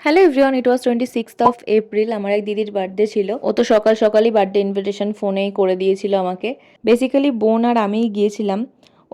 Hello everyone, it was 26th of April। আমার এক দিদির বার্থডে ছিল। ও তো সকাল সকালই বার্থডে ইনভিটেশন ফোনেই করে দিয়েছিল আমাকে। বেসিক্যালি বোন আর আমিই গিয়েছিলাম।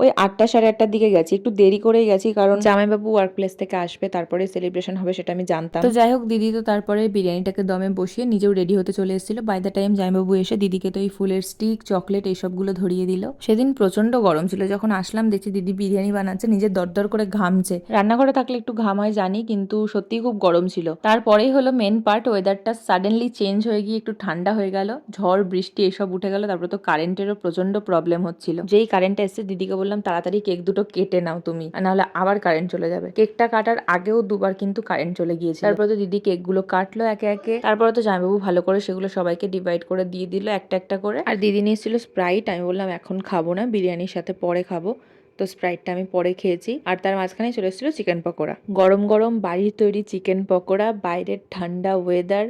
ওই 8টা সাড়ে 8টার দিকে গেছি, একটু দেরি করেই গেছি কারণ জামাইবাবু ওয়ার্ক প্লেস থেকে আসবে, তারপরে সেলিব্রেশন হবে সেটা আমি জানতাম। তো যাই হোক, দিদি তো তারপরে বিরিয়ানিটাকে দমে বসিয়ে নিজেও রেডি হতে চলে এসেছিল। বাই দ্য টাইম জামাইবাবু এসে দিদিকে তো এই ফুলের স্টিক, চকলেট এইসবগুলো ধরিয়ে দিল। সেদিন প্রচন্ড গরম ছিল, যখন আসলাম দেখছি দিদি বিরিয়ানি বানাচ্ছে, নিজে দরদর করে ঘামছে। রান্নাঘরে থাকলে একটু ঘাম হয় জানি, কিন্তু সত্যি খুব গরম ছিল। তারপরেই হলো মেন পার্ট, ওয়েদারটা সাডেনলি চেঞ্জ হয়ে গিয়ে একটু ঠান্ডা হয়ে গেল, ঝড় বৃষ্টি এসব উঠে গেল। তারপরে তো কারেন্টেরও প্রচন্ড প্রবলেম হচ্ছিল। যেই কারেন্টটা এসছে দিদিকে বললাম তাড়াতাড়ি কেক দুটো কেটে নাও তুমি, আর নাহলে আবার কারেন্ট চলে যাবে। কেকটা কাটার আগেও দুবার কিন্তু কারেন্ট চলে গিয়েছিল। তারপরে তো দিদি কেকগুলো কাটলো একে একে। তারপরে তো জামাইবাবু ভালো করে সেগুলো সবাইকে ডিভাইড করে দিয়ে দিল একটা একটা করে। আর দিদি নিয়েছিল স্প্রাইট। আমি বললাম এখন খাবো না, বিরিয়ানির সাথে পরে খাবো। তো স্প্রাইটটা আমি পরে খেয়েছি। আর তার মাঝখানে চলে এসেছিল চিকেন পকোড়া। গরম গরম বাড়ির তৈরি চিকেন পকোড়া, বাইরের ঠান্ডা ওয়েদার,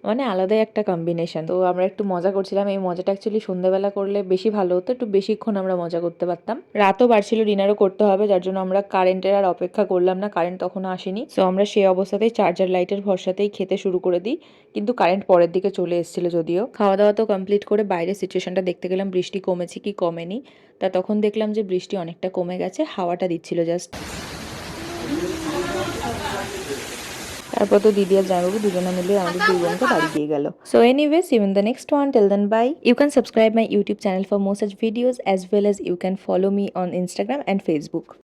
মানে আলাদাই একটা কম্বিনেশন। তো আমরা একটু মজা করছিলাম। এই মজাটা অ্যাকচুয়ালি সন্ধ্যাবেলা করলে বেশি ভালো হতো, একটু বেশিক্ষণ আমরা মজা করতে পারতাম। রাতও বাড়ছিল, ডিনারও করতে হবে, যার জন্য আমরা কারেন্টের আর অপেক্ষা করলাম না। কারেন্ট তখনও আসেনি। সো আমরা সেই অবস্থাতেই চার্জার লাইটের ভরসাতেই খেতে শুরু করে দিই। কিন্তু কারেন্ট পরের দিকে চলে এসেছিল যদিও। খাওয়া দাওয়া তো কমপ্লিট করে বাইরের সিচুয়েশনটা দেখতে গেলাম, বৃষ্টি কমেছে কি কমেনি। তা তখন দেখলাম যে বৃষ্টি অনেকটা কমে গেছে, হাওয়াটা দিচ্ছিল জাস্ট। তারপর তো দিদি আর জামাইবাবু দুজনে মিলে আমাদের দুই বোনকে বাড়ি দিয়ে গেল। So anyway, see you in the next one. Till then bye. You can subscribe my YouTube channel for more such videos as well as you can follow me on Instagram and Facebook.